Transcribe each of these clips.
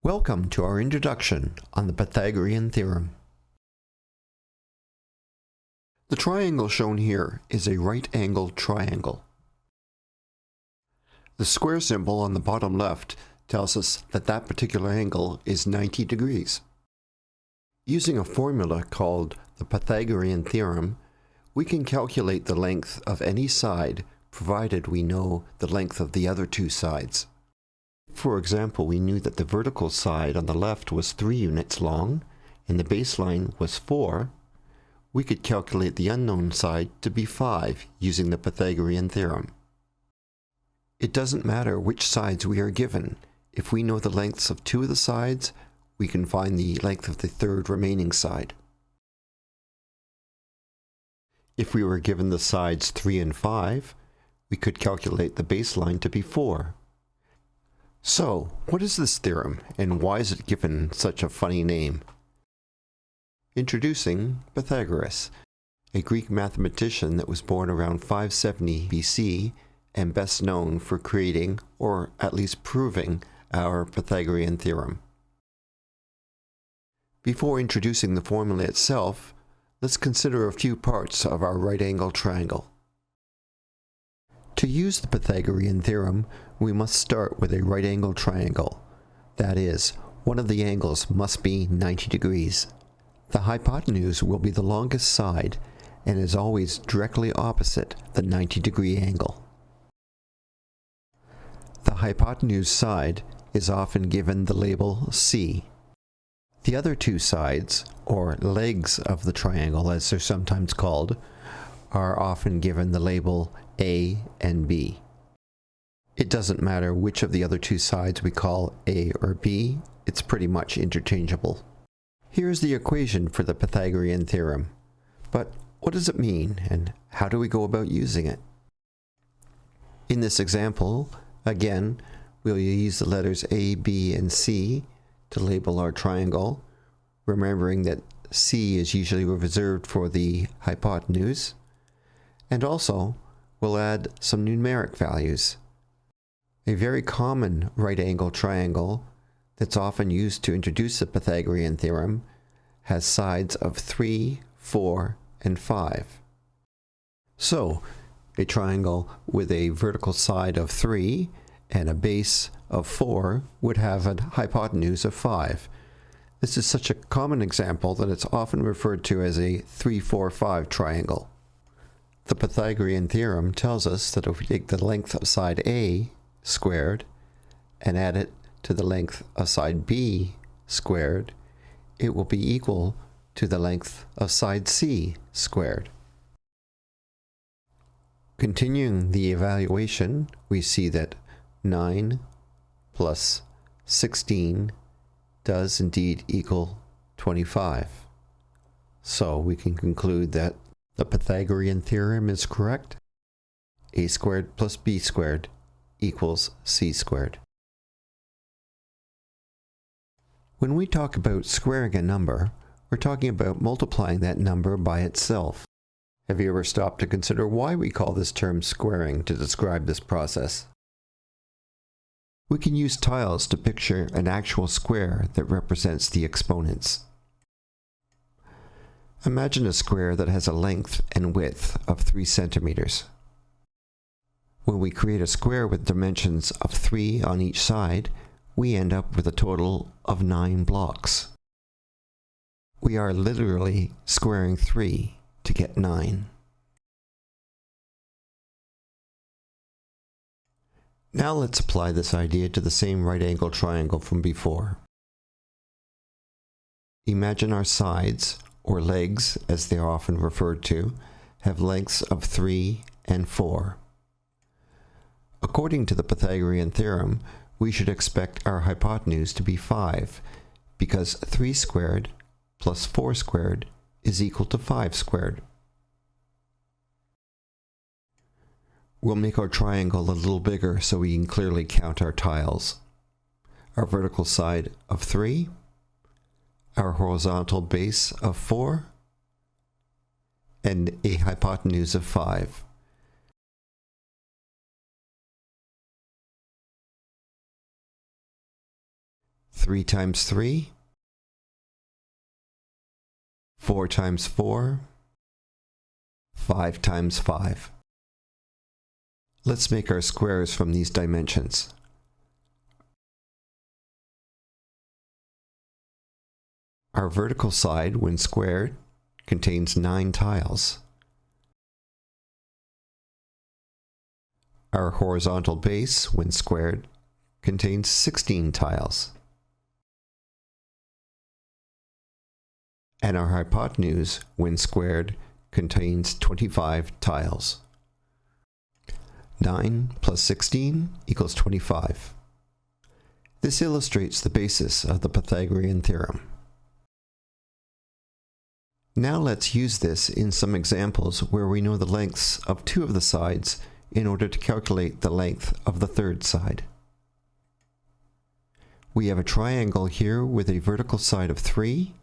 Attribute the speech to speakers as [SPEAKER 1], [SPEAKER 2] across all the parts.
[SPEAKER 1] Welcome to our introduction on the Pythagorean Theorem. The triangle shown here is a right-angled triangle. The square symbol on the bottom left tells us that that particular angle is 90 degrees. Using a formula called the Pythagorean Theorem, we can calculate the length of any side provided we know the length of the other two sides. For example, we knew that the vertical side on the left was 3 units long and the baseline was 4. We could calculate the unknown side to be 5 using the Pythagorean theorem. It doesn't matter which sides we are given. If we know the lengths of 2 of the sides, we can find the length of the third remaining side. If we were given the sides 3 and 5, we could calculate the baseline to be 4. So, what is this theorem, and why is it given such a funny name? Introducing Pythagoras, a Greek mathematician that was born around 570 BC and best known for creating, or at least proving, our Pythagorean theorem. Before introducing the formula itself, let's consider a few parts of our right-angled triangle. To use the Pythagorean theorem, we must start with a right-angled triangle. That is, one of the angles must be 90 degrees. The hypotenuse will be the longest side and is always directly opposite the 90-degree angle. The hypotenuse side is often given the label C. The other two sides, or legs of the triangle as they're sometimes called, are often given the label A and B. It doesn't matter which of the other two sides we call A or B, it's pretty much interchangeable. Here's the equation for the Pythagorean theorem. But what does it mean, and how do we go about using it? In this example, again, we'll use the letters A, B, and C to label our triangle, remembering that C is usually reserved for the hypotenuse. And also, we'll add some numeric values. A very common right-angled triangle that's often used to introduce the Pythagorean theorem has sides of 3, 4, and 5. So, a triangle with a vertical side of 3 and a base of 4 would have a hypotenuse of 5. This is such a common example that it's often referred to as a 3-4-5 triangle. The Pythagorean theorem tells us that if we take the length of side A squared and add it to the length of side B squared, it will be equal to the length of side C squared. Continuing the evaluation, we see that 9 plus 16 does indeed equal 25. So we can conclude that the Pythagorean theorem is correct. A squared plus B squared equals C squared. When we talk about squaring a number, we're talking about multiplying that number by itself. Have you ever stopped to consider why we call this term squaring to describe this process? We can use tiles to picture an actual square that represents the exponents. Imagine a square that has a length and width of 3 centimeters. When we create a square with dimensions of 3 on each side, we end up with a total of 9 blocks. We are literally squaring 3 to get 9. Now let's apply this idea to the same right-angled triangle from before. Imagine our sides, or legs as they are often referred to, have lengths of 3 and 4. According to the Pythagorean theorem, we should expect our hypotenuse to be 5, because 3 squared plus 4 squared is equal to 5 squared. We'll make our triangle a little bigger so we can clearly count our tiles. Our vertical side of 3, our horizontal base of 4, and a hypotenuse of 5. 3 times 3, 4 times 4, 5 times 5. Let's make our squares from these dimensions. Our vertical side, when squared, contains 9 tiles. Our horizontal base, when squared, contains 16 tiles. And our hypotenuse, when squared, contains 25 tiles. 9 plus 16 equals 25. This illustrates the basis of the Pythagorean theorem. Now let's use this in some examples where we know the lengths of 2 of the sides in order to calculate the length of the third side. We have a triangle here with a vertical side of 3,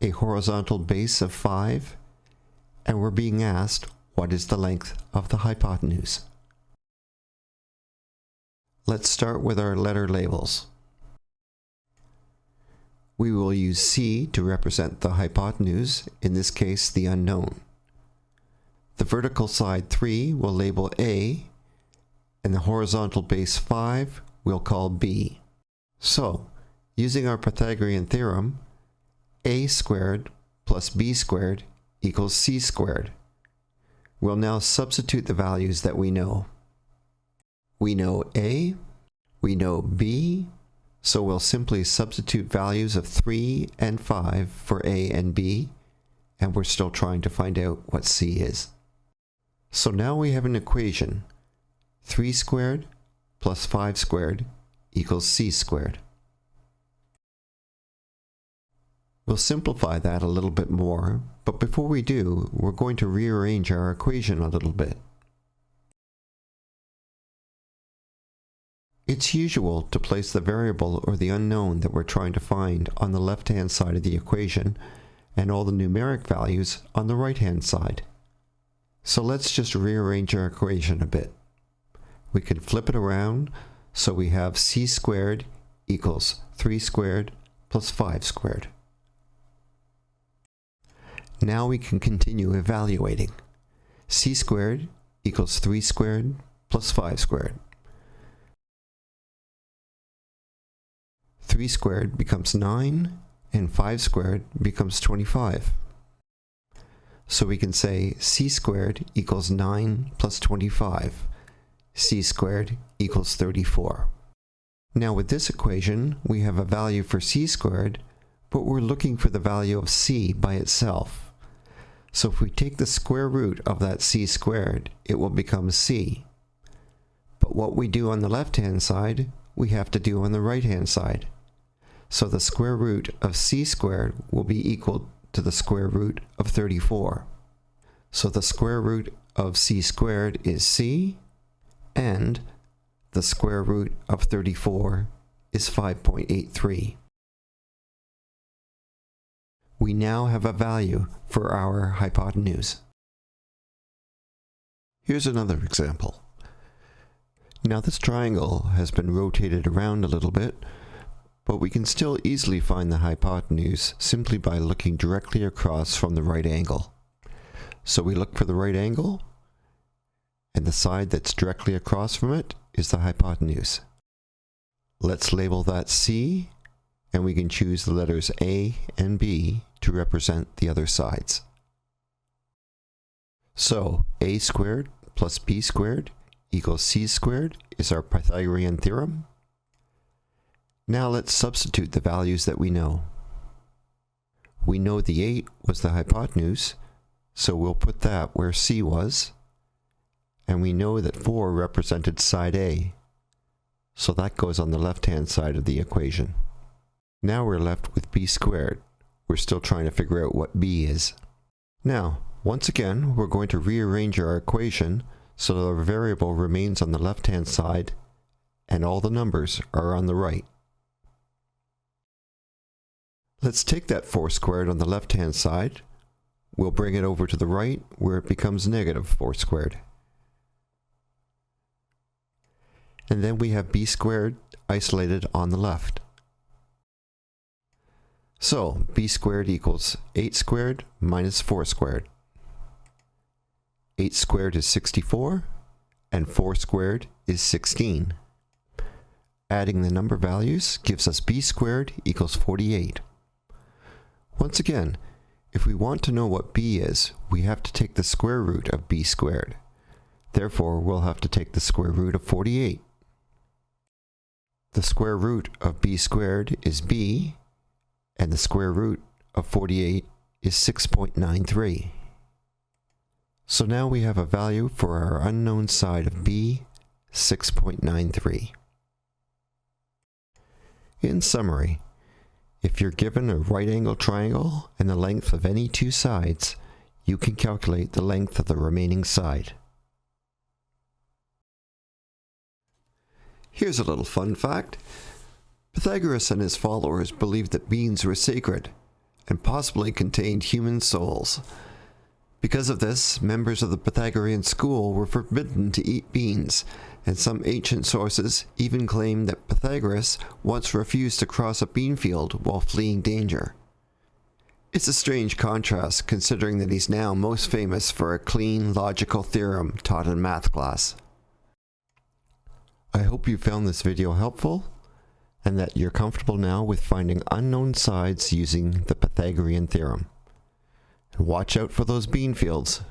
[SPEAKER 1] a horizontal base of 5, and we're being asked what is the length of the hypotenuse. Let's start with our letter labels. We will use C to represent the hypotenuse, in this case the unknown. The vertical side 3 will label A, and the horizontal base 5 we'll call B. So, using our Pythagorean theorem, A squared plus B squared equals C squared. We'll now substitute the values that we know. We know A, we know B, so we'll simply substitute values of 3 and 5 for A and B, and we're still trying to find out what C is. So now we have an equation, 3 squared plus 5 squared equals C squared. We'll simplify that a little bit more, but before we do, we're going to rearrange our equation a little bit. It's usual to place the variable or the unknown that we're trying to find on the left-hand side of the equation and all the numeric values on the right-hand side. So let's just rearrange our equation a bit. We can flip it around so we have C squared equals 3 squared plus 5 squared. Now we can continue evaluating. C squared equals 3 squared plus 5 squared. 3 squared becomes 9, and 5 squared becomes 25. So we can say C squared equals 9 plus 25. C squared equals 34. Now with this equation, we have a value for C squared, but we're looking for the value of C by itself. So if we take the square root of that C squared, it will become C. But what we do on the left-hand side, we have to do on the right-hand side. So the square root of C squared will be equal to the square root of 34. So the square root of C squared is C, and the square root of 34 is 5.83. We now have a value for our hypotenuse. Here's another example. Now this triangle has been rotated around a little bit, but we can still easily find the hypotenuse simply by looking directly across from the right angle. So we look for the right angle, and the side that's directly across from it is the hypotenuse. Let's label that C, and we can choose the letters A and B to represent the other sides. So A squared plus B squared equals C squared is our Pythagorean theorem. Now let's substitute the values that we know. We know the 8 was the hypotenuse, so we'll put that where C was. And we know that 4 represented side A, so that goes on the left-hand side of the equation. Now we're left with B squared. We're still trying to figure out what B is. Now, once again, we're going to rearrange our equation so that our variable remains on the left-hand side and all the numbers are on the right. Let's take that 4 squared on the left-hand side. We'll bring it over to the right where it becomes negative 4 squared. And then we have B squared isolated on the left. So b squared equals 8 squared minus 4 squared. 8 squared is 64, and 4 squared is 16. Adding the number values gives us b squared equals 48. Once again, if we want to know what b is, we have to take the square root of b squared. Therefore, we'll have to take the square root of 48. The square root of b squared is b, and the square root of 48 is 6.93. So now we have a value for our unknown side of b, 6.93. In summary, if you're given a right-angled triangle and the length of any two sides, you can calculate the length of the remaining side. Here's a little fun fact. Pythagoras and his followers believed that beans were sacred and possibly contained human souls. Because of this, members of the Pythagorean school were forbidden to eat beans, and some ancient sources even claim that Pythagoras once refused to cross a bean field while fleeing danger. It's a strange contrast considering that he's now most famous for a clean, logical theorem taught in math class. I hope you found this video helpful, and that you're comfortable now with finding unknown sides using the Pythagorean theorem. And watch out for those bean fields.